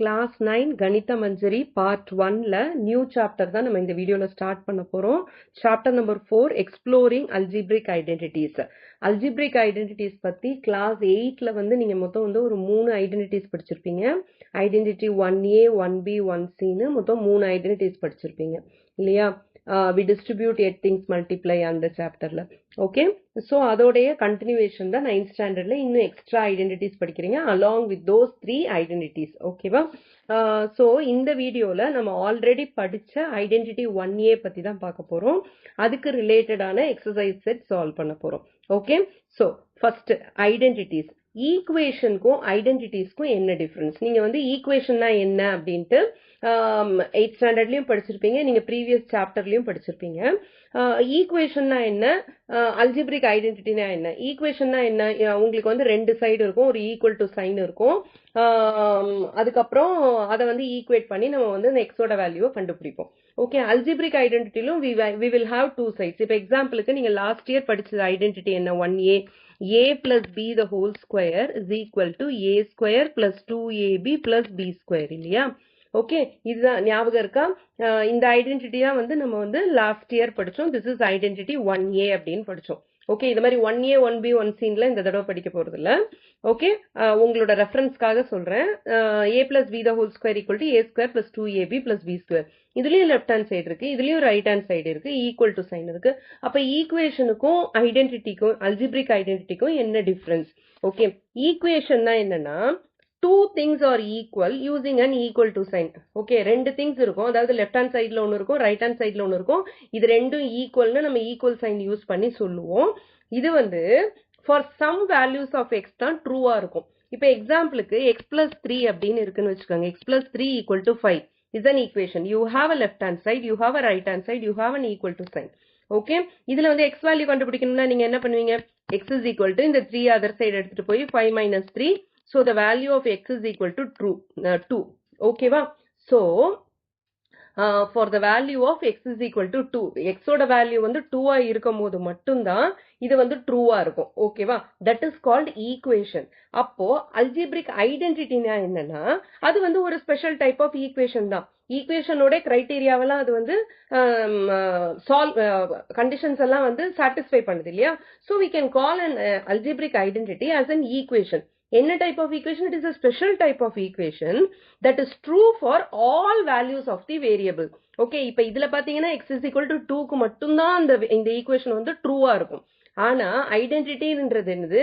Class 9 Ganitha Manjari Part 1ல new chapter தான் நம்ம இந்த வீடியோல ஸ்டார்ட் பண்ண போறோம். Chapter number 4 Exploring Algebraic Identities. Algebraic Identities பத்தி Class 8ல வந்து நீங்க மொத்தம் வந்து ஒரு 3 identities படிச்சிருப்பீங்க. Identity 1A, 1B, 1Cன்னு மொத்தம் 3 identities படிச்சிருப்பீங்க. இல்லையா? We distribute 8 things multiply அந்த chapterல. Okay? So அதோடைய continuation தான் 9th standardல இன்னும் extra identities படிக்கிறீங்க along with those 3 identities. ஓகேவா? So இந்த வீடியோல நம்ம ஆல்ரெடி படிச்ச identity 1A பத்தி தான் பார்க்க போறோம். அதுக்கு ரிலேட்டடான exercise set solve பண்ண போறோம். ஓகே? So first identities. ஈக்குவேஷனுக்கும் ஐடென்டிட்டிஸ்க்கும் என்ன டிஃபரன்ஸ்? நீங்க வந்து ஈக்குவேஷன்னா என்ன அப்படின்ட்டு 8th ஸ்டாண்டர்ட்லயும் படிச்சிருப்பீங்க, நீங்க ப்ரீவியஸ் சாப்டர்லயும் படிச்சிருப்பீங்க. ஈக்குவேஷன்னா என்ன, அல்ஜிப்ரிக் ஐடென்டிட்டினா என்ன? ஈக்குவேஷன்னா என்ன? உங்களுக்கு வந்து ரெண்டு சைடு இருக்கும், ஒரு ஈக்குவல் டு சைன் இருக்கும். அதுக்கப்புறம் அதை வந்து ஈக்குவேட் பண்ணி நம்ம வந்து எக்ஸோட வேல்யூவை கண்டுபிடிப்போம். ஓகே, அல்ஜிப்ரிக் ஐடென்டிட்டிலும் we will have two sides. இப்போ எக்ஸாம்பிளுக்கு நீங்க லாஸ்ட் இயர் படிச்ச ஐடென்டிட்டி என்ன? 1A, a plus b the whole square is equal to a square plus 2ab plus b square இல்லையா? ஓகே, இதுதான் ஞாபகம் இருக்கா? இந்த ஐடென்டிட்டி தான் வந்து நம்ம வந்து லாஸ்ட் இயர் படிச்சோம். திஸ் இஸ் ஐடென்டிட்டி 1A அப்படின்னு படிச்சோம். ஓகே, இது மாதிரி 1A, 1B, 1Cல இந்த தடவை படிக்க போறது இல்ல. ஓகே, உங்களோட ரெஃபரன்ஸ்க்காக சொல்றேன். a plus b the whole square equal to a square plus 2ab plus b square. இதுலயும் லெஃப்ட் ஹேண்ட் சைடு இருக்கு, இதுலயும் ரைட் ஹேண்ட் சைடு இருக்கு, ஈக்குவல் டு சைன் இருக்கு. அப்ப ஈக்குவேஷனுக்கும் ஐடென்டிட்டிக்கும் அல்ஜிப்ரிக் ஐடென்டிட்டிக்கும் என்ன டிஃபரன்ஸ்? ஓகே, ஈக்குவேஷன்னா என்னன்னா two things are equal using an equal to sign. Okay, ரெண்டு things இருக்கும், அதாவது லெஃப்ட் ஹேண்ட் சைட்ல ஒன்னு இருக்கும், ரைட் ஹேண்ட் சைட்ல ஒன்னு இருக்கும். இது ரெண்டும் ஈக்குவல்னு நம்ம ஈக்குவல் சைன் யூஸ் பண்ணி சொல்லுவோம். இது வந்து for some values of X தான் ட்ரூவா இருக்கும். இப்போ எக்ஸாம்பிளுக்கு x plus 3 அப்படின்னு இருக்குன்னு வச்சுக்கோங்க. x plus 3 equal to 5 is an equation. You have a left hand side, you have a right hand side, you have an equal to sign. Okay, இதுல வந்து x வேல்யூ கண்டுபிடிக்கணும்னா நீங்க என்ன பண்ணுவீங்க? x is equal to இந்த 3 other side எடுத்துட்டு போய் 5 minus 3. So the value of x is equal to 2. ஓகேவா? So for the value of x is equal to 2, x ஓட வேல்யூ வந்து 2ஆ இருக்கும் போது மட்டும்தான் இது வந்து ட்ரூவா இருக்கும். ஓகேவா? That is called equation. அப்போ அல்ஜிப்ரிக் ஐடென்டிட்டினா என்னன்னா அது வந்து ஒரு ஸ்பெஷல் டைப் ஆஃப் ஈக்குவேஷன் தான். ஈக்குவேஷனோட கிரைட்டீரியாவெல்லாம் அது வந்து கண்டிஷன்ஸ் எல்லாம் வந்து சாட்டிஸ்ஃபை பண்ணுது இல்லையா? So we can call an algebraic identity as an equation. என்ன type of equation? It is a special type of equation that is true for all values of the variable. Okay, இப்ப இதுல பாத்தீங்கன்னா x is equal to 2க்கு மட்டும்தான் இந்த equation வந்து ட்ரூவா இருக்கும். ஆனா ஐடென்டிட்டின்றது என்னது?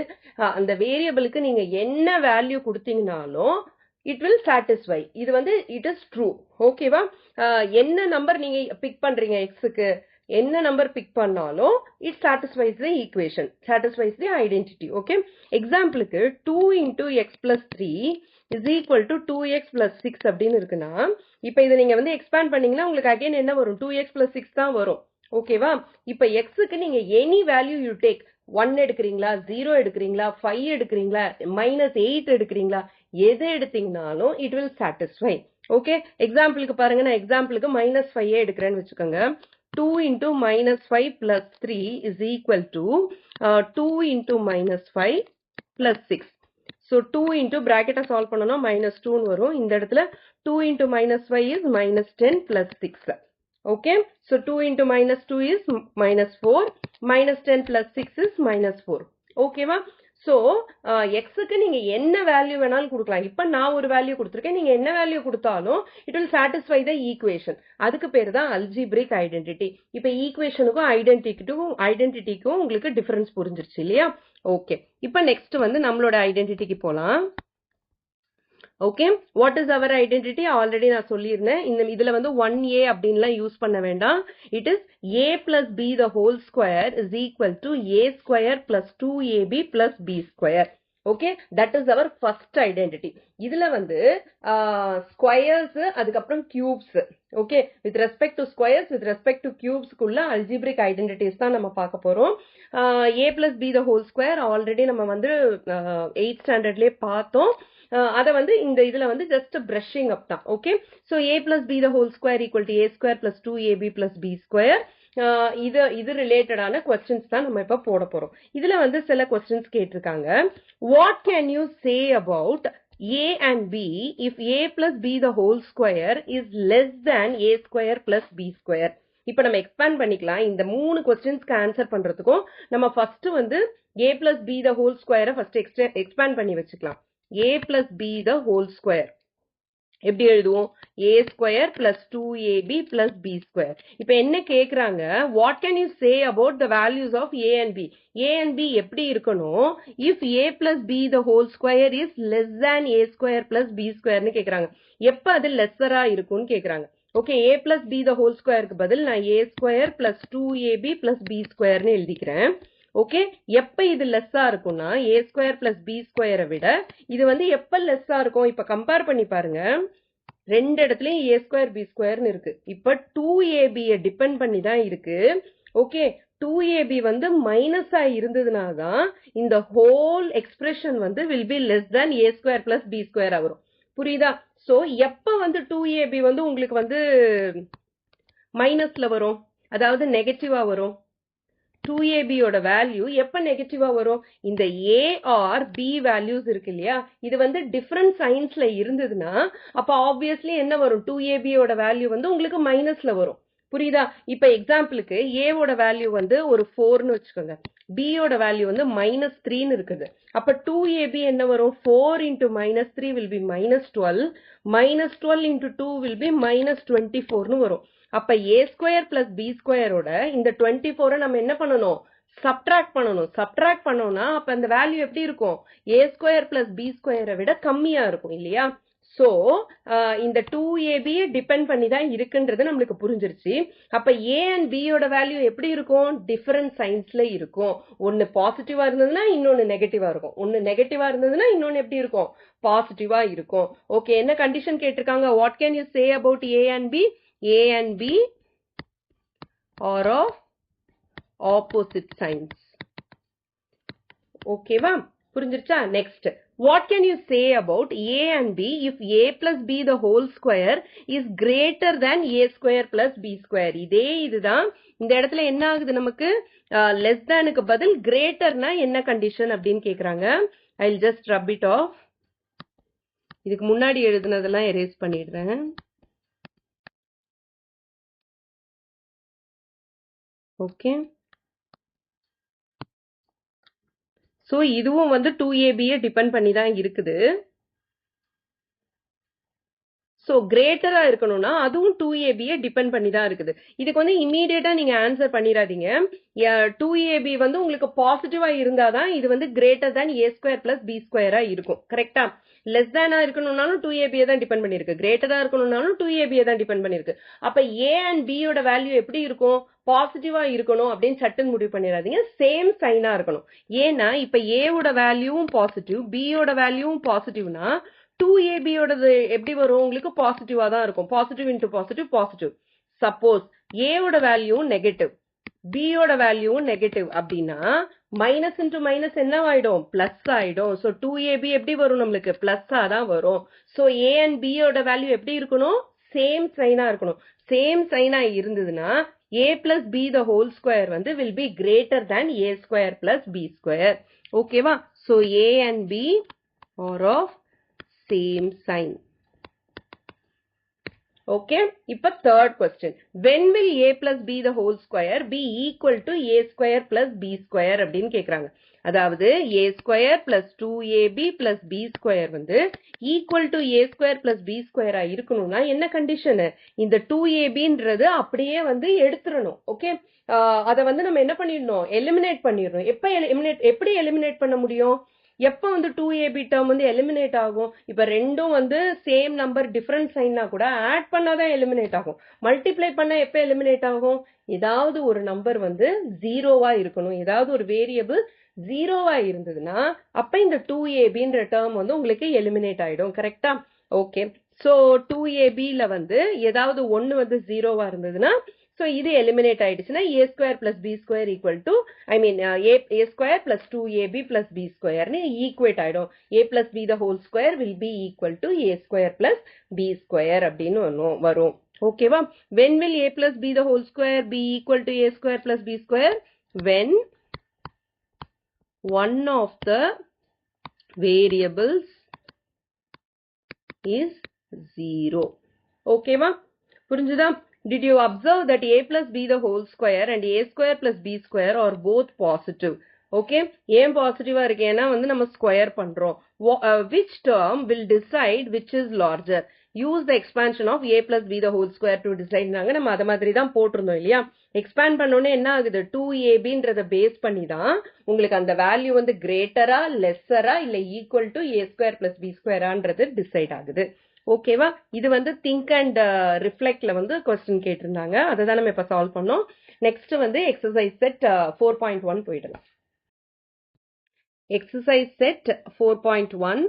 அந்த வேரியபிளுக்கு நீங்க என்ன வேல்யூ கொடுத்தீங்கனாலும் it will satisfy. இது வந்து it is true. ஓகேவா? என்ன நம்பர் நீங்க பிக் பண்றீங்க x-க்கு, என்ன நம்பர் பிக் பண்ணாலும் it satisfies the equation, satisfies the identity. Okay, எக்ஸாம்பிளுக்கு 2 into x plus 3 is equal to 2x plus 6 அப்படின்னு இருக்குன்னா இப்ப இதை நீங்க வந்து எக்ஸ்பேண்ட் பண்ணீங்கன்னா உங்களுக்கு அகைன் என்ன வரும்? 2x plus 6 தான் வரும். ஓகேவா? இப்ப x-க்கு நீங்க எனி வேல்யூ யூ டேக், 1 எடுக்கிறீங்களா, 0 எடுக்கிறீங்களா, 5 எடுக்கிறீங்களா, -8 எடுக்கிறீங்களா, எது எடுத்தீங்கனாலும் it will satisfy. ஓகே, எக்ஸாம்பிளுக்கு பாருங்க, நான் எக்ஸாம்பிளுக்கு -5 எடுக்கிறேன்னு வச்சுக்கோங்க. 2 into -5 plus 3 is equal to 2 into -5 plus 6. So 2 into bracket solve பண்ணனும் -2 வரும். இந்த இடத்துல 2 into -5 is -10 plus 6. Okay, so 2 into -2 is -4, -10 plus 6 is -4. ஓகேவா? So x-க்கு நீங்க என்ன வேல்யூ வேணாலும் கொடுக்கலாம். இப்ப நான் ஒரு வேல்யூ கொடுத்திருக்கேன், நீங்க என்ன வேல்யூ கொடுத்தாலும் it will satisfy the equation. அதுக்கு பேரு தான் algebraic identity. இப்ப ஈக்குவேஷனுக்கும் ஐடென்டிட்டிக்கும் உங்களுக்கு டிஃபரன்ஸ் புரிஞ்சிருச்சு இல்லையா? ஓகே, இப்ப நெக்ஸ்ட் வந்து நம்மளோட ஐடென்டிட்டிக்கு போலாம். Okay, what is our identity? Already நான் சொல்லியிருந்தேன். இதுல வந்து 1A அப்படின்லாம் யூஸ் பண்ண வேண்டாம். It is a plus b the whole square is equal to a square plus 2ab plus b square. Okay, that is our first identity. இதுல வந்து squares, அதுக்கப்புறம் cubes. Okay, with respect to squares, with respect to கியூப்ஸ்க்குள்ள algebraic identities தான் நம்ம பார்க்க போறோம். a plus b the whole square already நம்ம வந்து 8th ஸ்டாண்டர்ட்லயே பார்த்தோம். அதை வந்து இந்த இதுல வந்து ஜஸ்ட் பிரஷிங் அப் தான். Okay, so a plus b the whole square equal to a square plus 2ab plus b square. இது ரிலேட்டடான क्वेश्चंस தான் நம்ம இப்ப போட போறோம். இதுல வந்து சில क्वेश्चंस கேட்டிருக்காங்க. What can you say about a and b if a plus b the whole square is less than a square plus b square. இப்ப நம்ம எக்ஸ்பேண்ட் பண்ணிக்கலாம். இந்த 3 क्वेश्चंसக்கு ஆன்சர் பண்றதுக்கும் நம்ம ஃபர்ஸ்ட் வந்து a plus b the whole square first expand பண்ணி வச்சுக்கலாம். a plus b the whole square எப்படி எழுதுவோம்? a square plus 2ab plus b square. இப்ப என்ன கேக்குறாங்க? What can you say about the values of a and b? a and b எப்படி இருக்கணும்? If a plus b the whole square is less than a square plus b square னு கேக்குறாங்க. எப்ப அது லெஸ்ஸரா இருக்கும்னு கேக்குறாங்க. Okay, a plus b the whole squareக்கு பதில் நான் a square plus 2ab plus b square னு எழுதிக்கிறேன். ஓகே, எப்ப இது லெஸ்ஸா இருக்கும்னா a square plus b square விட இது வந்து எப்ப லெஸ்ஸா இருக்கும்? இப்ப கம்பேர் பண்ணி பாருங்க. ரெண்டு இடத்துலயும் a square b square னு இருக்கு. இப்ப 2ab டிபெண்ட் பண்ணி தான் இருக்கு. ஓகே, 2ab வந்து மைனஸா இருந்ததுனாதான் இந்த ஹோல் எக்ஸ்பிரஷன் வந்து will be less than a square plus b square வரும். புரியுதா? சோ எப்ப வந்து 2ab வந்து உங்களுக்கு வந்து மைனஸ்ல வரும், அதாவது நெகட்டிவா வரும்? 2ab ஓட வேல்யூ எப்ப நெகட்டிவா வரும்? இந்த a or b வேல்யூஸ் இருக்கு இல்லையா, இது வந்து டிஃபரண்ட் சைன்ஸ்ல இருந்ததுன்னா அப்ப ஆப்வியஸ்லி என்ன வரும்? 2ab ஓட வேல்யூ வந்து உங்களுக்கு மைனஸ்ல வரும். புரியுதா? இப்ப எக்ஸாம்பிளுக்கு a ஓட வேல்யூ வந்து ஒரு 4னு வச்சுக்கோங்க, b ஓட வேல்யூ வந்து -3னு இருக்குது. அப்ப 2ab என்ன வரும்? 4 into -3 will be -12, -12 into 2 will be -24னு வரும். அப்ப a square plus b square ஓட இந்த 24 நம்ம என்ன பண்ணணும்? சப்ட்ராக்ட் பண்ணணும். சப்ட்ராக்ட் பண்ணோம்னா அப்ப அந்த வேல்யூ எப்படி இருக்கும்? a square plus b square விட கம்மியா இருக்கும் இல்லையா? சோ இந்த 2ab டிபெண்ட் பண்ணி தான் இருக்குன்றது நம்மளுக்கு புரிஞ்சிருச்சு. அப்ப a and b ஓட வேல்யூ எப்படி இருக்கும்? டிஃபரண்ட் சைன்ஸ்ல இருக்கும். ஒன்னு பாசிட்டிவா இருந்ததுன்னா இன்னொன்னு நெகட்டிவா இருக்கும். ஒன்னு நெகட்டிவா இருந்ததுன்னா இன்னொன்னு எப்படி இருக்கும்? பாசிட்டிவா இருக்கும். ஓகே, என்ன கண்டிஷன் கேட்டிருக்காங்க? What can you say about a and b? a and b are of opposite signs. ஓகேவா? புரிஞ்சிருச்சா? Next, what can you say about a and b if a plus b the whole square is greater than a square plus b square? இதே இதுதான். இந்த இடத்துல என்ன ஆகுது நமக்கு? less thanக்கு பதில் greaterனா என்ன கண்டிஷன் அப்படின்னு கேக்குறாங்க. I'll just rub it off. இதுக்கு முன்னாடி எழுதுனதெல்லாம் erase பண்ணிடுறேன். ஓகே, சோ இதுவும் வந்து 2ab டிபெண்ட் பண்ணி தான் இருக்குது. சோ கிரேட்டரா இருக்கணும்னா அதுவும் 2ab டிபெண்ட் பண்ணி தான் இருக்குது. இதுக்கு வந்து இமீடியட்டா நீங்க ஆன்சர் பண்ணிடாதீங்க. 2ab வந்து உங்களுக்கு பாசிட்டிவா இருந்தாதான் இது வந்து greater than a square plus b square இருக்கும். கரெக்டா? லெஸ் தேனா இருக்கணும்னாலும் 2ab தான் டிபெண்ட் பண்ணிருக்கு. கிரேட்டரா இருக்கணும்னாலும் 2ab தான் டிபெண்ட் பண்ணிருக்கு. அப்ப a and b யோட வேல்யூ எப்படி இருக்கும்? பாசிட்டிவா இருக்கணும் அப்படின்னு சட்டுன்னு முடிவு பண்ணிடாதீங்க. சேம் சைனா இருக்கணும். ஏன்னா இப்ப a ஓட வேல்யூவும் பாசிட்டிவ், b யோட வேல்யூவும் பாசிட்டிவ்னா 2ab ஓடது எப்படி வரும்? உங்களுக்கு பாசிட்டிவா தான் இருக்கும். Positive into positive positive. Suppose a ஓட வேல்யூ நெகட்டிவ், b ஓட வேல்யூ நெகட்டிவ் அப்படின்னா மைனஸ் இன்டு மைனஸ் என்ன ஆயிடும்? பிளஸ் ஆயிடும். சோ 2ab எப்படி வரும்? நம்மளுக்கு பிளஸ்ஸா தான் வரும். சோ a and b ஓட வேல்யூ எப்படி இருக்கணும்? சேம் சைனா இருக்கணும். சேம் சைனா இருந்ததுன்னா a plus b the whole square வந்து will be greater than a square plus b square. ஓகேவா? So a and b are of same sign. Okay, இப்ப third question. When will a plus b the whole square be equal to a square plus b square அப்படின்னு கேக்குறாங்க. அதாவது a square plus 2ab plus b square வந்து equal to a square plus b square இருக்கணும்னா என்ன condition? இந்த 2abன்றது அப்படியே வந்து எடுத்துறணும். Okay, அத வந்து நம்ம என்ன பண்ணிடணும்? எலிமினேட் பண்ணிடணும். எப்படி எலிமினேட் பண்ண முடியும்? எப்ப வந்து 2ab டேர்ம் வந்து எலிமினேட் ஆகும்? இப்ப ரெண்டும் வந்து சேம் நம்பர் டிஃபரண்ட் சைன்னா கூட ஆட் பண்ணாதான் எலிமினேட் ஆகும். மல்டிப்ளை பண்ணா எப்ப எலிமினேட் ஆகும்? ஏதாவது ஒரு நம்பர் வந்து ஜீரோவா இருக்கணும். ஏதாவது ஒரு வேரியபிள் ஜீரோவா இருந்ததுன்னா அப்ப இந்த 2abன்ற டேர்ம் வந்து உங்களுக்கு எலிமினேட் ஆயிடும். கரெக்டா? ஓகே, சோ 2abல வந்து ஏதாவது ஒன்னு வந்து ஜீரோவா இருந்ததுன்னா so இது eliminate ஆயிடுச்சுன்னா a square plus b square equal to a square plus 2ab plus b square னு equate ஆயிடும். a plus b the whole square will be equal to a square plus b square அப்படின்னு வரும். ஓகேவா? when will a plus b the whole square be equal to a square plus b square? when one of the variables is 0. ஓகேவா? புரிஞ்சுதா? Did you observe that a plus b the whole square and a square plus b square are both positive? Okay, ஏன் பாசிட்டிவா இருக்கு? ஏன்னா வந்து நம்ம square பண்றோம். Which term will decide which is larger? Use the expansion of a plus b the whole square to decide. நம்ம அத மாதிரி தான் போட்டிருந்தோம் இல்லையா? எக்ஸ்பேண்ட் பண்ணோன்னே என்ன ஆகுது? 2ab பேஸ் பண்ணி தான் உங்களுக்கு அந்த வேல்யூ வந்து கிரேட்டரா லெஸ்ஸரா இல்ல equal to a square plus b ஸ்கொயரான்றது டிசைட் ஆகுது. ஓகேவா? இது வந்து திங்க் அண்ட் ரிஃப்ளெக்ட்ல வந்து கொஸ்டின் கேட்டிருந்தாங்க. அதை தான் நம்ம இப்ப சால்வ் பண்ணோம். நெக்ஸ்ட் வந்து எக்ஸசைஸ் செட் 4.1 போயிடலாம். Exercise set 4.1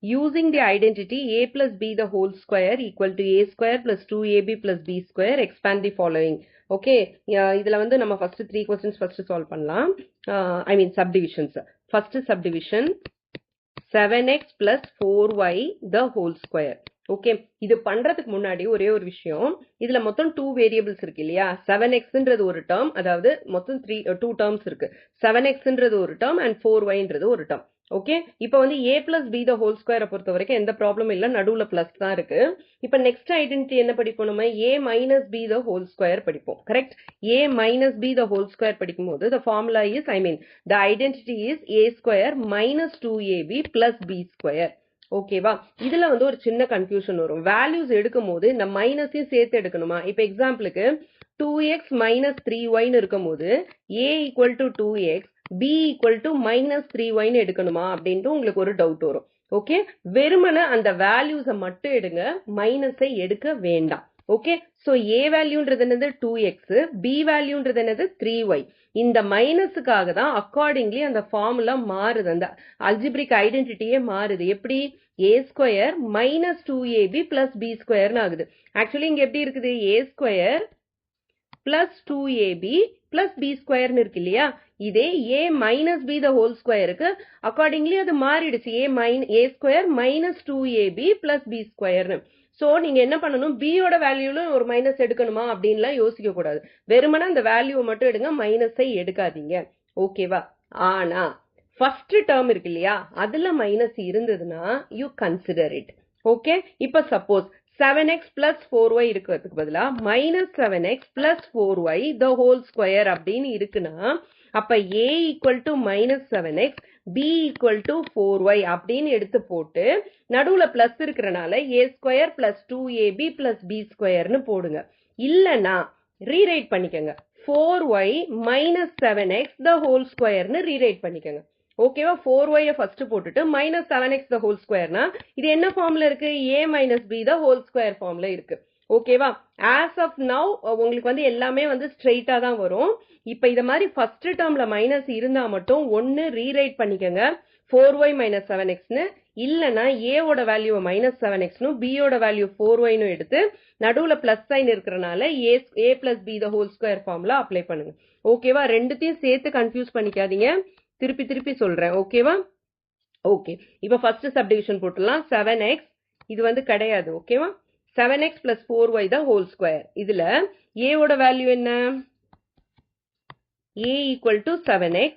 using the identity a plus b the whole square equal to a square plus 2ab plus b square expand the following. Okay, இதுல வந்து நம்ம ஃபர்ஸ்ட் 3 क्वेश्चंस ஃபர்ஸ்ட் சால்வ் பண்ணலாம். I mean subdivisions. First subdivision 7x plus 4y the whole square. Okay, இது பண்றதுக்கு முன்னாடி ஒரே ஒரு விஷயம். இதுல மொத்தம் 2 வேரியபிள்ஸ் இருக்கு இல்லையா? 7xன்றது ஒரு டேர்ம், அதாவது மொத்தம் 2 டேர்ம்ஸ் இருக்கு. 7xன்றது ஒரு டேர்ம் அண்ட் 4yன்றது ஒரு டேர்ம். ஓகே, இப்போ வந்து a plus b the whole square பொறுத்த வரைக்கும் எந்த ப்ராப்ளம் இல்ல, நடுவுல பிளஸ் தான் இருக்கு. இப்போ நெக்ஸ்ட் ஐடென்டிட்டி என்ன படிப்போம்? நம்ம a minus b the whole square படிப்போம். Correct? a minus b the whole square படிக்கும்போது the formula is, I mean the identity is a square minus 2ab plus b square. ஓகேவா? இதுல வந்து ஒரு சின்ன கன்ஃபியூஷன் வரும். வேல்யூஸ் எடுக்கும் போது இந்த மைனஸையும் சேர்த்து எடுக்கணுமா? இப்ப எக்ஸாம்பிளுக்கு 2x minus 3y இருக்கும் போது a equal to 2x b equal to minus 3y எடுக்கணுமா அப்படின்ட்டு உங்களுக்கு ஒரு டவுட் வரும். ஓகே, வெறுமனே அந்த வேல்யூஸை மட்டும் எடுங்க, மைனஸை எடுக்க வேண்டாம். ஓகே, சோ a வேல்யூன்றது என்னது 2x, b வேல்யூன்றது என்னது 3y. இந்த மைனஸுக்காக தான் அக்கார்டிங்லி அந்த ஃபார்முலா மாறுது, அந்த அல்ஜிப்ரிக் ஐடென்டிட்டியே மாறுது. எப்படி? a square minus 2ab plus b ஸ்கொயர்னு ஆகுது. ஆக்சுவலி இங்க எப்படி இருக்குது? a square plus 2ab plus b ஸ்கொயர்னு இருக்கு இல்லையா? இதே a minus b the whole ஸ்கொயருக்கு அக்கார்டிங்லி அது மாறிடுச்சு. a square minus 2ab plus b ஸ்கொயர்னு. சோ நீங்க என்ன பண்ணணும்? b யோட வேல்யூல ஒரு மைனஸ் எடுக்கணுமா அப்படின்லாம் யோசிக்க கூடாது. வெறுமனே அந்த வேல்யூவை மட்டும் எடுங்க, மைனஸை எடுக்காதீங்க. ஓகேவா? ஆனா ஃபர்ஸ்ட் டேர்ம் இருக்கு இல்லையா? அதுல மைனஸ் இருந்ததுன்னா யூ கன்சிடர் இட். ஓகே, இப்ப சப்போஸ் 7x plus 4y இருக்கிறதுக்கு பதிலா minus 7x plus 4y the whole square அப்படின்னு இருக்குன்னா அப்ப a equal to minus 7x b equal to 4y அப்படின்னு எடுத்து போட்டு நடுவுல பிளஸ் இருக்கிறனால a square plus 2ab plus b squareன்னு போடுங்க. இல்லனா ரீரைட் பண்ணிக்கங்க, 4y minus 7x the whole squareன்னு ரீரைட் பண்ணிக்கங்க. ஓகேவா? 4y ஃபர்ஸ்ட் போட்டுட்டு மைனஸ் 7x the whole squareனா இது என்ன ஃபார்ம்ல இருக்கு? a minus b the whole square ஃபார்ம்ல இருக்கு. ஓகேவா? ஆஸ் ஆஃப் நவ் உங்களுக்கு வந்து எல்லாமே வந்து ஸ்ட்ரெயிட்டா தான் வரும். இப்ப இத மாதிரி ஃபர்ஸ்ட் டேர்ம்ல மைனஸ் இருந்தா மட்டும் ஒன்னு ரீரைட் பண்ணிக்கங்க 4y minus 7x னு, இல்லனா a ஓட வேல்யூ minus 7x னு b ஓட வேல்யூ 4y னு எடுத்து நடுவுல பிளஸ் சைன் இருக்கறனால a plus b the whole square formula apply பண்ணுங்க. ஓகேவா? ரெண்டுத்தையும் சேர்த்து கன்ஃபியூஸ் பண்ணிக்காதீங்க, திருப்பி சொல்றேன். ஓகேவா? ஓகே, இப்ப ஃபர்ஸ்ட் சப்டிவிஷன் போட்டுலாம். 7x இது வந்து கிடையாது. ஓகேவா? 7x plus 4y the whole square. இதுல a ஓட வேல்யூ என்ன? a equal to 7x,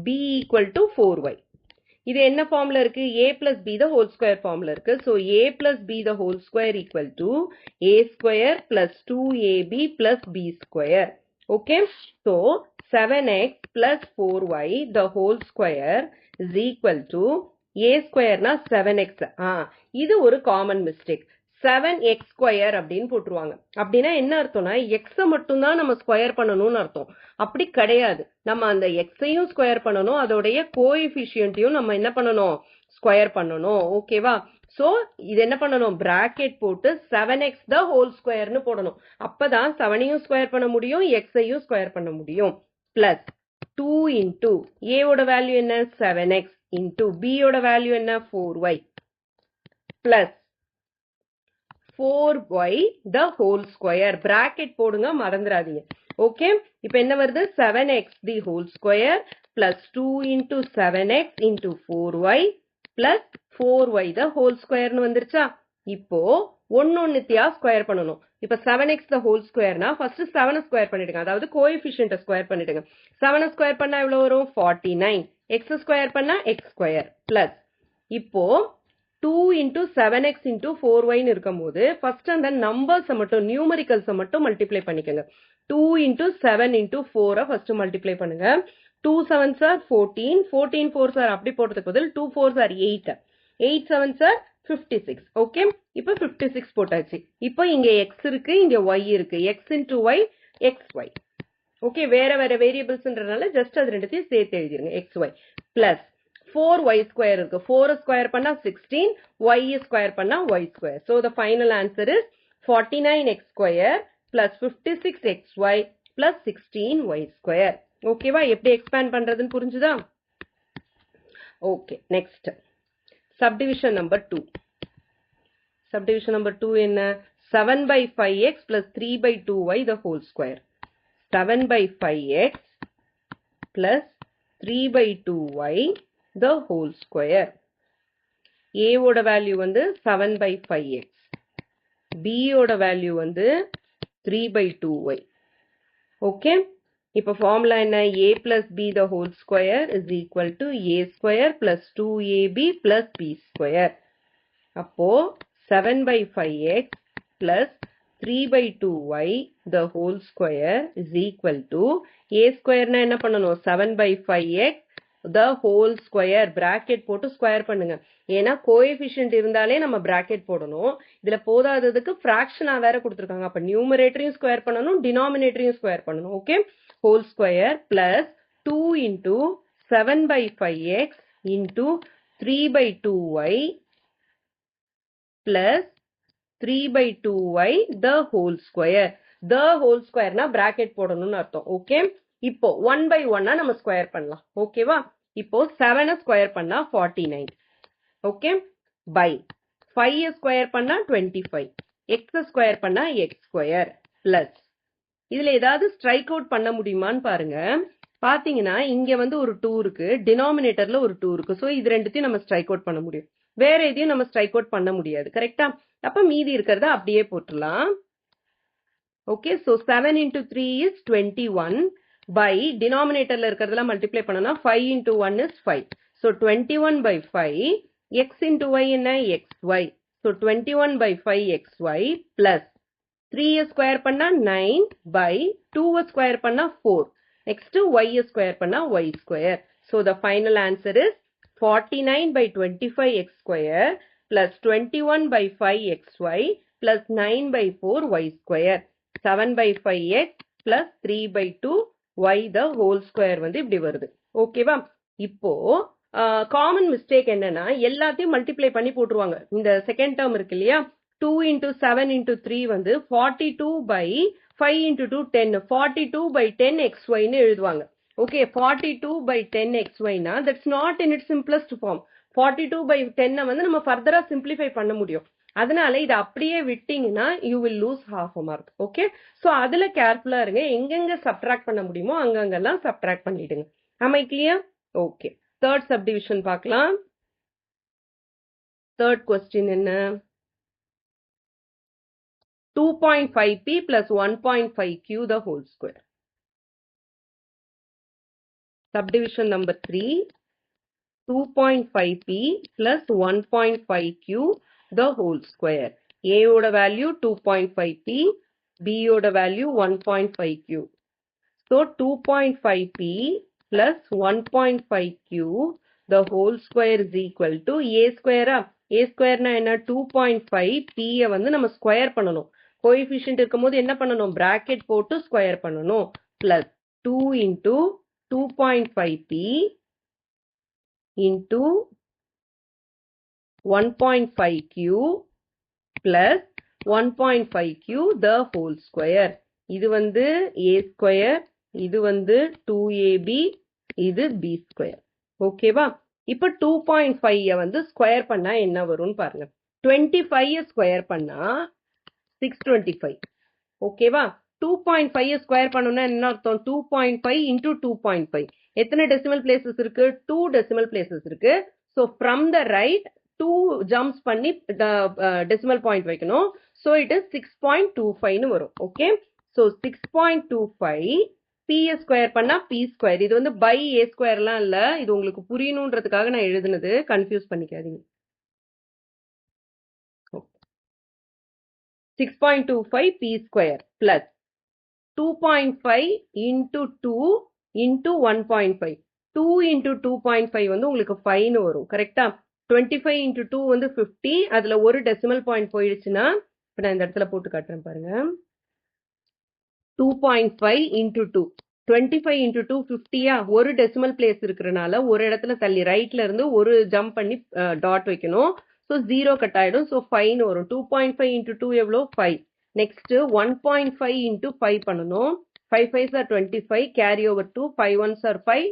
b equal to 4y. இது என்ன ஃபார்ம்ல இருக்கு? a plus b the whole square ஃபார்ம்ல இருக்கு. So a plus b the whole square equal to a square plus 2ab plus b square. Okay, so 7x plus 4y the whole square is equal to a square na 7x. இது ஒரு common mistake. 7x square அப்படின்னு போட்டுருவாங்க. அப்படின்னா என்ன அர்த்தம்னா எக்ஸ மட்டும் தான் நம்ம ஸ்கொயர் பண்ணணும்னு அர்த்தம். அப்படி கிடையாது, நம்ம அந்த எக்ஸையும் ஸ்கொயர் பண்ணணும், அதோடைய கோஎஃபிஷியன்ட்டையும் நம்ம என்ன பண்ணணும்? ஸ்கொயர் பண்ணணும். ஓகேவா? சோ இது என்ன பண்ணணும்? பிராக்கெட் போட்டு 7x the whole squareனு போடணும். அப்பதான் 7ஐயும் ஸ்கொயர் பண்ண முடியும், xஐயும் ஸ்கொயர் பண்ண முடியும். பிளஸ் 2 into a ஓட வேல்யூ என்ன? 7x into b ஓட வேல்யூ என்ன? 4y plus 4y the whole square. Bracket போடுங்க, மறந்துடாதீங்க. ஓகே, இப்ப என்ன வருது? 7x the whole square plus 2 into 7x into 4y plus 4y the whole square னு வந்துருச்சா? இப்போ ஒன்னொன்னுத்தியா ஸ்கொயர் பண்ணணும். இப்ப 7x the whole squareனா ஃபர்ஸ்ட் 7 ஸ்கொயர் பண்ணிடுங்க, அதாவது கோஎஃபிஷியன்ட் ஸ்கொயர் பண்ணிடுங்க. 7 ஸ்கொயர் பண்ணா எவ்வளவு வரும்? 49. x ஸ்கொயர் பண்ணா x ஸ்கொயர் பிளஸ் இப்போ 2 into 7x into 4y இருக்கும் போது first அந்த numbers மட்டும் numericals மட்டும் multiply பண்ணிக்கங்க 2 into 7 into 4 first multiply பண்ணுங்க 2 7s are 14 14 4s are அப்படி போடுறதுக்கு பதில் 2 4s are 8 8 7s are 56 okay இப்போ 56 போட்டாச்சு இப்போ இங்க x இருக்கு இங்க y இருக்கு x into y xy okay வேற வேற வேரியபிள்ஸ்ன்றனால ஜஸ்ட் அது ரெண்டுத்தையும் சேர்த்து எழுதிருங்க xy plus 4y square இருக்கு 4 square பண்ணா 16 y square பண்ணா y square so the final answer is 49x square plus 56xy plus 16y square ஓகேவா எப்படி எக்ஸ்பேண்ட் பண்றதுன்னு புரிஞ்சுதா okay next subdivision number 2 subdivision number 2 என்ன 7 by 5x plus 3 by 2y the whole square 7 by 5x plus 3 by 2y the whole square. A ஓட value வந்து 7 by 5x. B ஓட value வந்து 3 by 2y. Okay? இப்போ formula என்ன a plus b the whole square is equal to a square plus 2ab plus b square. அப்போ 7 by 5x plus 3 by 2y the whole square is equal to a square na என்ன பண்ணணும் 7 by 5x the whole square bracket போட்டு square பண்ணுங்க ஏனா coefficient இருந்தாலே நம்ம bracket போடணும் இதுல போதாததுக்கு fraction வேற கொடுத்திருக்காங்க அப்ப numeratorையும் square பண்ணனும் denominatorையும் square பண்ணனும் okay whole square plus 2 into 7 by 5x into 3 by 2y plus 3 by 2y the whole square na bracket போடணும்னு அர்த்தம் ஓகே இப்போ 1 by 1 நம்ம ஸ்கொயர் பண்ணலாம் ஓகேவா இப்போ 7 ஸ்கொயர் பண்ணா 49 ஓகே by 5 ஸ்கொயர் பண்ணா 25 x ஸ்கொயர் பண்ணா x ஸ்கொயர் plus இதுல ஏதாவது ஸ்ட்ரைக் அவுட் பண்ண முடியுமான்னு பாருங்க பாத்தீங்கன்னா இங்க வந்து ஒரு 2 இருக்கு டினாமினேட்டர்ல ஒரு 2 இருக்கு சோ இது ரெண்டுத்தையும் நம்ம ஸ்ட்ரைக் அவுட் பண்ண முடியும் வேற எதையும் நம்ம ஸ்ட்ரைக் அவுட் பண்ண முடியாது கரெக்ட்டா அப்ப மீதி இருக்கிறத அப்படியே போட்டுறலாம் okay so 7 into 3 is 21 by denominatorல இருக்கிறதெல்லாம் multiply பண்ணனா 5 into 1 is 5 so 21 by 5 x into y என்ன xy so 21 by 5 xy plus 3 square பண்ணா 9 by 2 square பண்ணா 4 next y square பண்ணா y square so the final answer is 49 by 25 x square plus 21 by 5 xy plus 9 by 4 y square 7 by 5x plus 3 by 2 y the whole square வந்து இப்படி வருது ஓகேவா இப்போ common mistake என்னன்னா எல்லாத்தையும் multiply பண்ணி போட்டுருவாங்க இந்த செகண்ட் டேர்ம் இருக்கு இல்லையா 2 into 7 into 3 வந்து 42 by 5 into 2 10 42 by 10 xy ன்னு எழுதுவாங்க okay 42 by 10 xy னா that's not in its simplest form 42 by 10 வந்து நம்ம ஃபர்தரா சிம்பிளிஃபை பண்ண முடியும் அதனால இத அப்படியே விட்டீங்கன்னா you will lose half a mark okay so அதுல கேர்ஃபுல்லா இருங்க எங்கெங்க சப்ட்ராக்ட் பண்ண முடியுமோ அங்கங்கெல்லாம் சப்ட்ராக்ட் பண்ணிடுங்க am I clear okay third subdivision பார்க்கலாம் third question என்ன 2.5p plus 1.5q the whole square subdivision number 3 2.5p plus 1.5q the whole square a ஓட value 2.5p b ஓட value 1.5q so 2.5p plus 1.5q the whole square is equal to a square a square na என்ன 2.5 p வந்து நம்ம square பண்ணனும் coefficient இருக்கும்போது என்ன பண்ணனும் bracket போட்டு ஸ்கொயர் பண்ணனும் plus 2 into 2.5p into 1.5q plus 1.5q the whole square இது வந்து a square இது வந்து 2ab இது b square ஓகேவா இப்போ 2.5 வந்து ஸ்கொயர் பண்ணா என்ன வரும்னு பாருங்க 25 ஸ்கொயர் பண்ணா 625 ஓகேவா 2.5 ஸ்கொயர் பண்ணனும்னா என்ன அர்த்தம் 2.5 into 2.5 எத்தனை டெசிமல் பிளேसेस இருக்கு 2 டெசிமல் பிளேसेस இருக்கு so from the right 2 jumps பண்ணி decimal point வைக்கணும் so it is 6.25 னு வரும் okay so 6.25 p ஸ்கொயர் பண்ணா p ஸ்கொயர் இது வந்து by a ஸ்கொயர்லாம் இல்ல இது உங்களுக்கு புரியணும்ன்றதுக்காக நான் எழுதுனது கன்ஃபியூஸ் பண்ணிக்காதீங்க 6.25 p square plus 2.5 into 2 into 1.5. 2 into 2.5 வந்து உங்களுக்கு 5 வரும் கரெக்டா? 25 into 2 வந்து 50. அதுல ஒரு டெசிமல் பாயிண்ட் போயிடுச்சுன்னா இப்ப நான் இந்த இடத்துல போட்டு காட்டுறேன் பாருங்க. 2.5 into 2. 25 into 2 50யா? ஒரு டெசிமல் பிளேஸ் இருக்கிறனால ஒரு இடத்துல தள்ளி ரைட்ல இருந்து ஒரு ஜம்ப் பண்ணி டாட் வைக்கணும். ஸோ 0 கட் ஆயிடும். ஸோ 5 வரும். 2.5 into 2 எவ்வளோ? 5. நெக்ஸ்ட் 1.5 into 5 பண்ணணும். 5 5s are 25. Carry over 2. 5 1s are 5.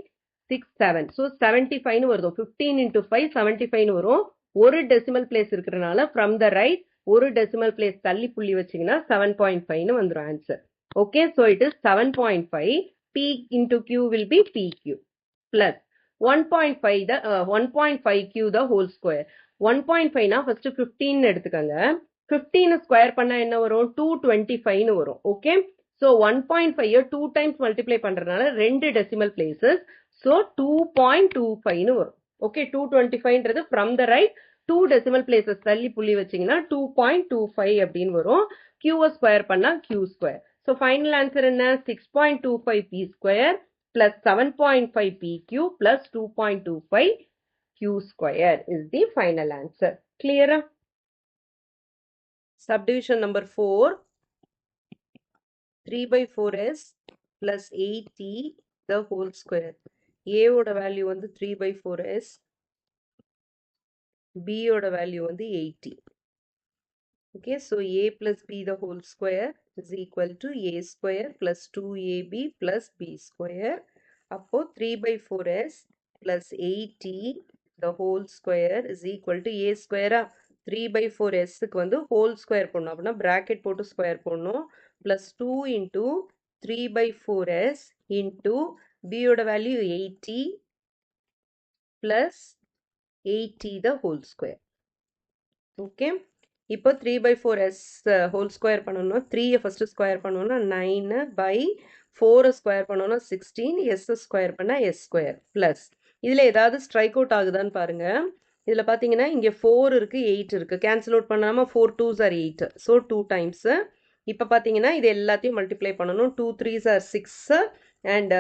6 7. So 75 வருது. 15 into 5 75 வரும். ஒரு டெசிமல் பிளேஸ் இருக்கிறனால ஃப்ரம் த ரைட் ஒரு டெசிமல் பிளேஸ் தள்ளி புள்ளி வச்சீங்கன்னா 7.5 வந்துடும் answer. Okay, so it is 7.5. P into Q will be PQ plus 1.5 the 1.5Q the whole square. 1.5 na first 15 எடுத்துக்கங்க. 15 ஸ்கொயர் பண்ணா என்ன வரும்? 225 வரும். Okay, so 1.5 2 times multiply பண்றதுனால ரெண்டு டெசிமல் பிளேசஸ். So 2.25 வரும். Okay, 225ன்றது from the right 2 decimal places தள்ளி புள்ளி வச்சீங்கன்னா 2.25 அப்படின்னு வரும். Q ஸ்கொயர் பண்ணா Q square. So final answer என்ன? 6.25 p square plus 7.5 pq plus 2.25 q square is the final answer. Clear? Subdivision number 4. 3 by 4s plus 8t the whole square. A oda value வந்து 3 by 4s. B oda value வந்து 8t. Okay, so a plus b the whole square is equal to a square plus 2ab plus b square. அப்போ 3 by 4s plus 8t the whole square is equal to a square. 3 by 4s க்கு வந்து whole square போடணும். அப்படின்னா bracket போட்டு square போடணும். Plus 2 into 3 by 4s into b ஓட value 8t plus 8t the whole square. Okay. இப்போ 3 by 4s whole square பண்ணணும். 3 first square பண்ணணும். 9 by 4 square பண்ணணும். 16 s square பண்ணா s square plus இதுல ஏதாவது strike out ஆகுதான்னு பாருங்க. இதுல பாத்தீங்கன்னா இங்க 4 இருக்கு 8 இருக்கு. cancel out பண்ணாம 4 2s are 8. so 2 times. இப்ப பாத்தீங்கன்னா இது எல்லாத்தையும் multiply பண்ணணும். 2 3s are 6 and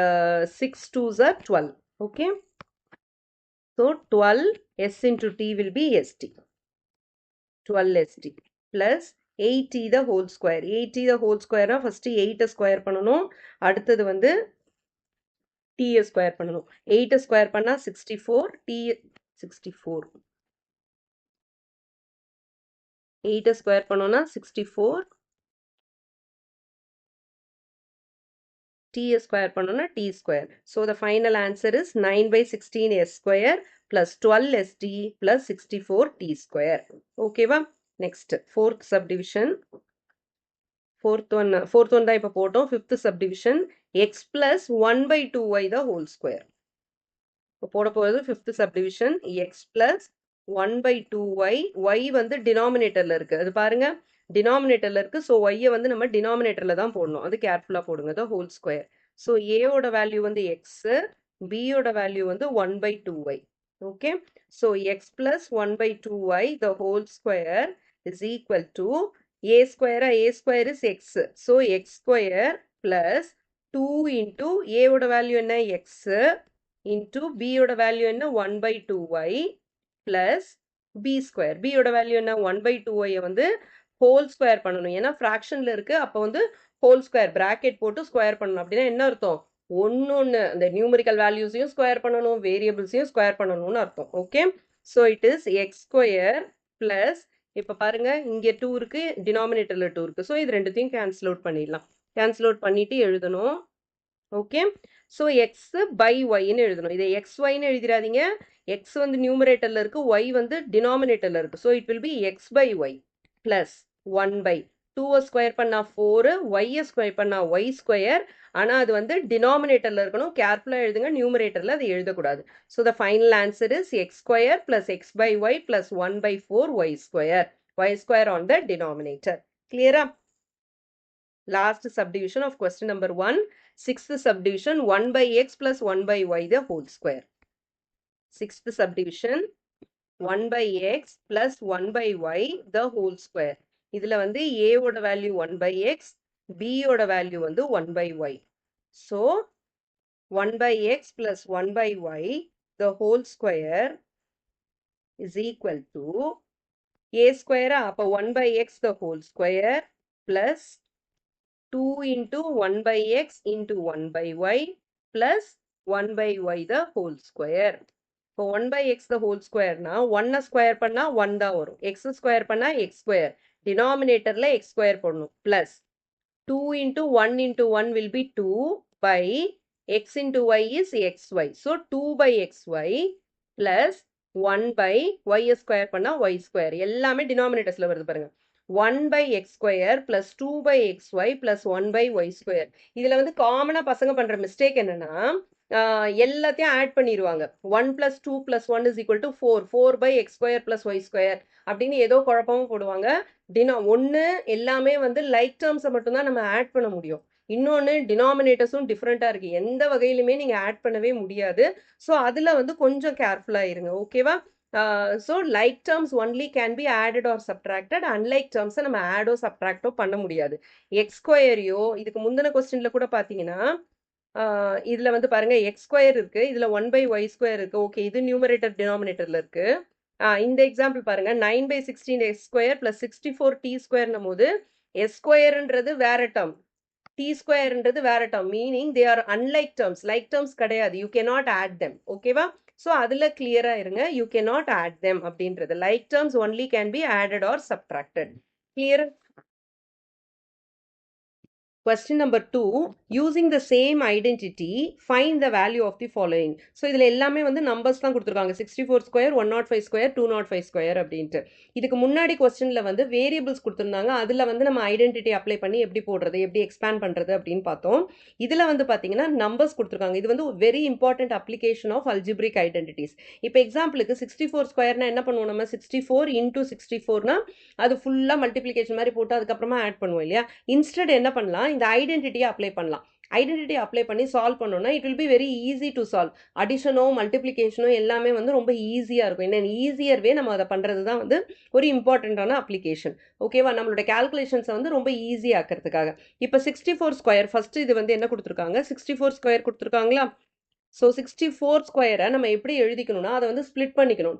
6 2s are 12. Okay. So 12 s into t will be st. 12st plus 8t the whole square. 8t the whole square first 8 square பண்ணணும். அடுத்தது வந்து t square பண்ணணும். 8 square பண்ணா 64 t 64. 8 square பண்ணோம்னா 64 t square பண்ணோம்னா t square. So the final answer is 9 by 16 s square plus 12 st plus 64 t square. Okay va? Next, fourth subdivision. Fourth one தான் இப்ப போட்டோம். Fifth subdivision, x plus 1 by 2y the whole square. இப்போ போட போகிறது fifth subdivision, x plus 1 by 2y. y வந்து denominatorல இருக்கு. அது பாருங்க denominatorல இருக்கு. So y வந்து நம்ம denominatorல தான் போடணும். அது கேர்ஃபுல்லா போடுங்க. the whole square. So a ஓட வேல்யூ வந்து x, b ஓட வேல்யூ வந்து 1 by 2y. Okay. So x plus 1 by 2y the whole square is equal to a square is x. So x square plus 2 into a ஓட value என்ன x into b ஓட value என்ன 1 by 2y plus b square. b ஓட value என்ன 1 by 2y வந்து whole square பண்ணணும். ஏன்னா fractionல இருக்கு. அப்ப வந்து whole square bracket போட்டு square பண்ணணும். அப்படின்னா என்ன அர்த்தம்? ஒன்னு அந்த நியூமரிக்கல் வேல்யூஸையும் ஸ்கொயர் பண்ணணும், வேரியபிள்ஸையும் ஸ்கொயர் பண்ணணும்னு அர்த்தம். Okay. So it is X square plus இப்ப பாருங்க இங்க 2 இருக்கு, டினாமினேட்டர்ல 2 இருக்கு. ஸோ இது ரெண்டுத்தையும் கேன்சல் அவுட் பண்ணிடலாம். கேன்சல் அவுட் பண்ணிட்டு எழுதணும். ஓகே. ஸோ எக்ஸ் பை ஒய்ன்னு எழுதணும். இதை எக்ஸ் ஒய்ன்னு எழுதிடாதீங்க. எக்ஸ் வந்து நியூமரேட்டர்ல இருக்கு, ஒய் வந்து டினாமினேட்டர்ல இருக்கு. So it will be X by Y plus 1 by 2 square பண்ணா 4, ஒய் ஸ்கொயர் பண்ணா ஒய் ஸ்கொயர். ஆனா அது வந்து டினாமினேட்டர்ல இருக்கணும். கேர்ஃபுல்லா எழுதுங்க, நியூமரேட்டர்ல அது எழுதக்கூடாது. So the final answer is X square plus X by Y plus 1 by 4 Y square on the denominator. கிளியரா? Last subdivision of question number 1. Sixth subdivision, 1 by x plus 1 by y the whole square. Sixth subdivision, 1 by x plus 1 by y the whole square. இதில் வந்து ஏவோட value 1/x, பியோட value வந்து 1/y. So 1/x plus 1/y the whole square is equal to a square. அப்போ 1/x the whole square plus 2 into 1/x into 1/y plus 1/y the whole square. இப்போ 1/x the whole square னா 1 square பண்ணா 1 தான் வரும். x square பண்ணா x square. டினாமினேட்டர்ல x square பண்ணணும். Plus 2 into 1 into 1 will be 2 by x into y is xy. So 2 by xy plus 1 by y square பண்ணா y square. எல்லாமே டினாமினேட்டர்ஸ்ல வருது பாருங்க. 1 by x square plus 2 by xy plus 1 by y square. இதுல வந்து காமனா பசங்க பண்ற மிஸ்டேக் என்னன்னா எல்லாத்தையும் ஆட் பண்ணிடுவாங்க. 1 plus 2 plus 1 is equal to 4. 4 by x square plus y square அப்படின்னு ஏதோ குழப்பமும் போடுவாங்க. ஒன்று எல்லாமே வந்து லைக் டேர்ம்ஸை மட்டும்தான் நம்ம ஆட் பண்ண முடியும். இன்னொன்று டினாமினேட்டர்ஸும் டிஃப்ரெண்ட்டாக இருக்குது. எந்த வகையிலுமே நீங்கள் ஆட் பண்ணவே முடியாது. ஸோ அதில் வந்து கொஞ்சம் கேர்ஃபுல்லாக இருங்க. ஓகேவா? So like terms only can be added or subtracted. Unlike terms நம்ம add or subtract பண்ண முடியாது. x ஸ்கொயரையோ இதுக்கு முந்தின கொஸ்டின்ல கூட பார்த்தீங்கன்னா இதுல வந்து பாருங்க x ஸ்கொயர் இருக்கு, இதுல 1/y ஸ்கொயர் இருக்கு. ஓகே, இது நியூமரேட்டர் டினாமினேட்டர்ல இருக்கு. இந்த எக்ஸாம்பிள் பாருங்க, 9/16 x ஸ்கொயர் பிளஸ் 64 t ஸ்கொயர்னும் போது s ஸ்கொயர்ன்றது வேற டேர்ம், t ஸ்கொயர்ன்றது வேற term. Meaning they are unlike terms. Like terms கிடையாது. You cannot add them. ஓகேவா? ஸோ அதில் கிளியராக இருங்க. யூ கேனாட் ஆட் தெம் அப்படின்றது. Like terms only can be added or subtracted. Clear? Question number 2, using the same identity, find the value of the following. So இதில் எல்லாமே வந்து numbers தான் கொடுத்துருக்காங்க. 64 ஸ்கொயர், 105 ஸ்கொயர், 205 ஸ்கொயர் அப்படின்ட்டு. இதுக்கு முன்னாடி கொஸ்டினில் வந்து வேரியபிள்ஸ் கொடுத்துருந்தாங்க. அதில் வந்து நம்ம ஐடென்டிட்டி அப்ளை பண்ணி எப்படி போடுறது, எப்படி எக்ஸ்பேண்ட் பண்ணுறது அப்படின்னு பார்த்தோம். இதில் வந்து பார்த்தீங்கன்னா நம்பர்ஸ் கொடுத்துருக்காங்க. இது வந்து very important application of algebraic identities. இப்போ எக்ஸாம்பிளுக்கு 64 ஸ்கொயர்னா என்ன பண்ணுவோம் நம்ம? 64 into 64னா அது ஃபுல்லாக மல்டிப்ளிகேஷன் மாதிரி போட்டு அதுக்கப்புறமா ஆட் பண்ணுவோம் இல்லையா? இன்ஸ்டெட் என்ன பண்ணலாம், இந்த ஐடென்டிட்டியை அப்ளை பண்ணலாம். ஐடென்டிட்டி அப்ளை பண்ணி சால்வ் பண்ணோம்னா it will be very easy to solve. அடிஷனோ மல்டிப்ளிகேஷனோ எல்லாமே வந்து ரொம்ப ஈஸியாக இருக்கும். என்ன ஈஸியர் வே நம்ம அதை பண்ணுறது தான் வந்து ஒரு இம்பார்ட்டண்ட்டான அப்ளிகேஷன். ஓகேவா? நம்மளோட கேல்குலேஷன்ஸை வந்து ரொம்ப ஈஸியாக ஆக்கிறதுக்காக. இப்போ 64 ஸ்கொயர் ஃபர்ஸ்ட் இது வந்து என்ன கொடுத்துருக்காங்க? 64 ஸ்கொயர் கொடுத்துருக்காங்களா? ஸோ 64 ஸ்கொயரை நம்ம எப்படி எழுதிக்கணும்னா அதை வந்து ஸ்ப்ளிட் பண்ணிக்கணும்.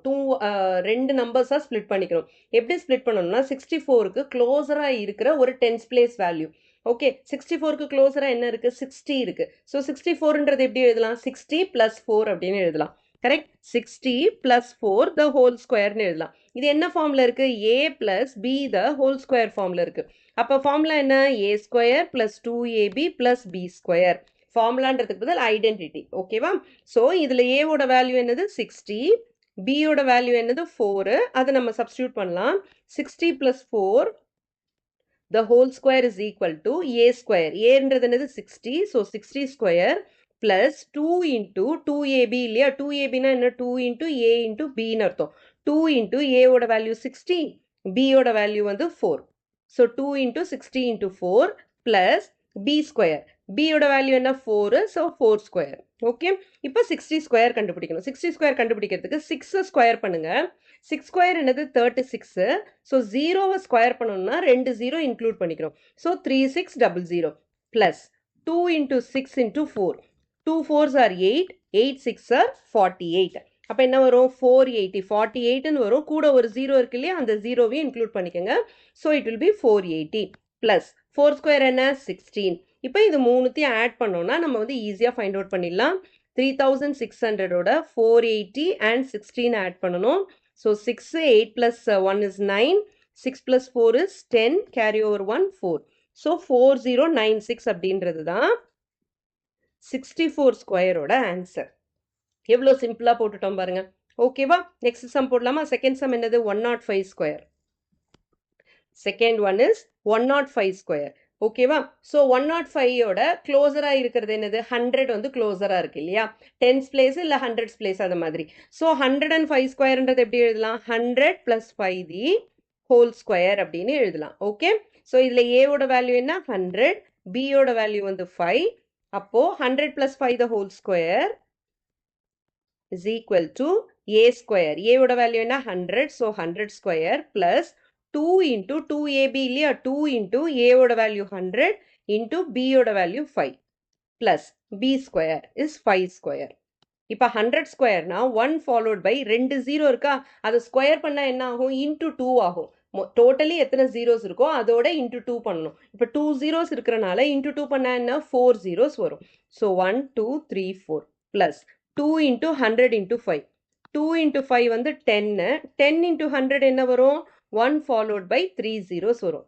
ரெண்டு நம்பர்ஸாக ஸ்ப்ளிட் பண்ணிக்கணும். எப்படி ஸ்ப்ளிட் பண்ணணும்னா 64க்கு க்ளோஸராக இருக்கிற ஒரு டென்ஸ் பிளேஸ் வேல்யூ. ஓகே, 64க்கு க்ளோஸராக என்ன இருக்குது? 60 இருக்குது. ஸோ 64ன்றது எப்படி எழுதலாம்? 60 + 4 அப்படின்னு எழுதலாம். கரெக்ட்? 60 + 4 த ஹோல் ஸ்கொயர்னு எழுதலாம். இது என்ன ஃபார்மில் இருக்குது? a + b the whole square ஃபார்மில் இருக்குது. அப்போ ஃபார்முலா என்ன? a square + 2ab + b square. ஃபார்முலான்றதுக்கு பதில் ஐடென்டிட்டி. ஓகேவா? ஸோ இதில் ஏவோட வேல்யூ என்னது? 60, பியோட வேல்யூ என்னது? 4. அதை நம்ம சப்ஸ்டியூட் பண்ணலாம். 60 + 4 the whole square is equal to a square. a-ன்றது என்னது? 60. So 60 square plus 2 into 2ab இல்லையா? 2ab-னா என்ன? 2 into a into b ன்னு அர்த்தம். 2 into a ஓட வேல்யூ 60, b ஓட வேல்யூ வந்து 4. So 2 into 60 into 4 plus b square. b ஓட வேல்யூ என்ன? 4. So 4 square. ஓகே, இப்போ 60 ஸ்கொயர் கண்டுபிடிக்கணும். 60 ஸ்கொயர் கண்டுபிடிக்கிறதுக்கு 6 ஸ்கொயர் பண்ணுங்க. 6 ஸ்கொயர் என்னது? 36. ஸோ 0வை ஸ்கொயர் பண்ணணும்னா 2 0 இன்க்ளூட் பண்ணிக்கிறோம். So 3600 plus 2 into 6 into 4. 2 4s are 8, 8 6 are 48. அப்போ என்ன வரும்? 480. 48ன்னு வரும். கூட ஒரு 0 இருக்கு இல்லையா? அந்த 0வையும் இன்க்ளூட் பண்ணிக்கோங்க. So it will B 480 plus 4 square என்ன? 16. இப்போ இது மூணுத்தையும் ஆட் பண்ணோம்னா நம்ம வந்து ஈஸியாக ஃபைண்ட் அவுட் பண்ணிடலாம். 3600ஓட 480 and 16 ஆட் பண்ணணும். So 6, 8 plus 1 is 9, 6 plus 4 is 10, carry over 1, 4. So 4096 அப்படின்றது தான் 64 ஸ்கொயரோட ஆன்சர். எவ்வளோ சிம்பிளாக போட்டுட்டோம் பாருங்க. ஓகேவா? நெக்ஸ்ட் சம் போடலாமா? செகண்ட் சம் என்னது? 105 square. Second one is 105 square. ஓகேவா? ஸோ 105ஓட க்ளோஸராக இருக்கிறது என்னது? 100 வந்து க்ளோஸராக இருக்குது இல்லையா? டென்ஸ் பிளேஸ் இல்லை 100s பிளேஸ் அது மாதிரி. ஸோ 105 ஸ்கொயர்ன்றது எப்படி எழுதலாம்? 100 + 5 தி ஹோல் ஸ்கொயர் அப்படின்னு எழுதலாம். ஓகே, ஸோ இதில் ஏவோட வேல்யூ என்ன? 100, பியோட வேல்யூ வந்து 5. அப்போது 100 + 5 the whole square is equal to a square. ஏவோட வேல்யூ என்ன? 100. So 100 square plus 2 into 2ab இல்லையா 2 into a ஓட வேல்யூ 100 into b ஓட value 5 plus b square is 5 square. இப்போ 100 ஸ்கொயர்னா 1 ஃபாலோட் பை 2 0 இருக்கா அதை ஸ்கொயர் பண்ணால் என்ன ஆகும் இன்டூ 2 ஆகும் டோட்டலி எத்தனை ஜீரோஸ் இருக்கோ அதோட இன்டூ 2 பண்ணணும் இப்போ 2 zeros இருக்கிறனால இன்டூ 2 பண்ணால் என்ன 4 zeros வரும் so 1 2 3 4 plus 2 into 100 into 5 2 into 5 வந்து 10 10 into 100 என்ன வரும் 1 ஃபாலோட் பை 3 zeros வரும்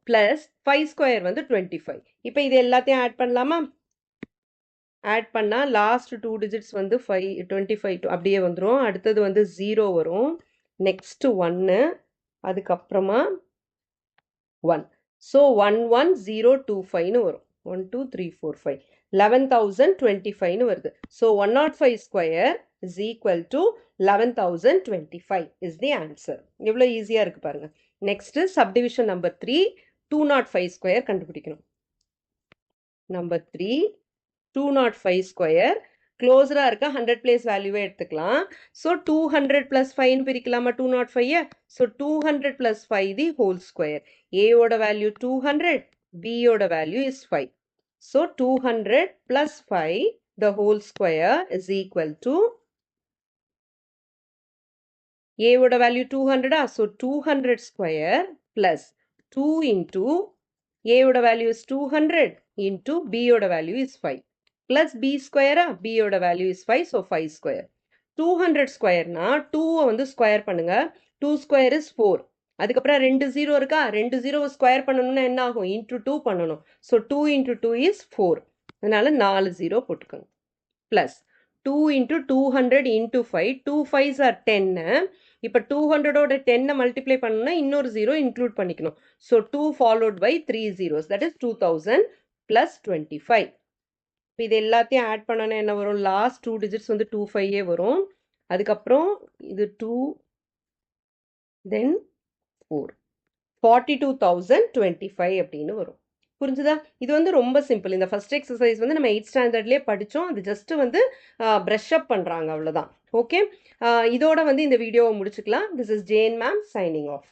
ப்ளஸ் 5 ஸ்கொயர் வந்து 25 இப்போ இது எல்லாத்தையும் ஆட் பண்ணலாமா ஆட் பண்ணால் லாஸ்ட் 2 digits வந்து 25 அப்படியே வந்துடும் அடுத்தது வந்து 0 வரும் நெக்ஸ்ட் 1 அதுக்கப்புறமா 1 ஸோ 11025னு வரும் 1 2 3 4 5 11,025னு வருது so 105 square is equal to 11,025 is the answer எவ்வளோ ஈஸியாக இருக்குது பாருங்கள் நெக்ஸ்ட்டு சப்டிவிஷன் நம்பர் 3 205 ஸ்கொயர் கண்டுபிடிக்கணும் நம்பர் 3 205 ஸ்கொயர் க்ளோஸராக இருக்க 100 பிளேஸ் வேல்யூவே எடுத்துக்கலாம் ஸோ 200 + 5 பிரிக்கலாமா 205 ஸோ 200 + 5 தி ஹோல் ஸ்கொயர் ஏயோட வேல்யூ 200 பியோட value is 5 so 200 + 5 the whole square is equal to ஏவோட value 200 so 200 square plus 2 into ஏயோட வேல்யூ இஸ் 200 into பியோட value is 5 plus b square b ஓட வேல்யூ இஸ் 5 so 5 ஸ்கொயர் 200 ஸ்கொயர்னா 2 வந்து square பண்ணுங்க 2 square is 4 அதுக்கப்புறம் 2 0 இருக்கா 2 0 ஸ்கொயர் பண்ணணும்னா என்ன ஆகும் இன்டூ 2 பண்ணணும் ஸோ 2 into 2 இஸ் 4 அதனால 4 0 போட்டுக்கோங்க plus 2 into 200 into 5 2 5s are 10 இப்போ 200ஓட 10 மல்டிப்ளை பண்ணணும்னா இன்னொரு 0 இன்க்ளூட் பண்ணிக்கணும் so 2 followed by 3 zeros that is 2000 plus 25 இப்போ இது எல்லாத்தையும் ஆட் பண்ணனா என்ன வரும் லாஸ்ட் 2 digits வந்து 25 வரும் அதுக்கப்புறம் இது 2 தென் 4 42,025 அப்படின்னு வரும் புரிஞ்சுதா இது வந்து ரொம்ப சிம்பிள் இந்த ஃபர்ஸ்ட் எக்ஸசைஸ் வந்து நம்ம 8th ஸ்டாண்டர்ட்லேயே படித்தோம் அது ஜஸ்ட் வந்து ப்ரஷ் அப் பண்ணுறாங்க அவ்வளோதான் ஓகே இதோட வந்து இந்த வீடியோவை முடிச்சுக்கலாம் this is Jane ma'am signing of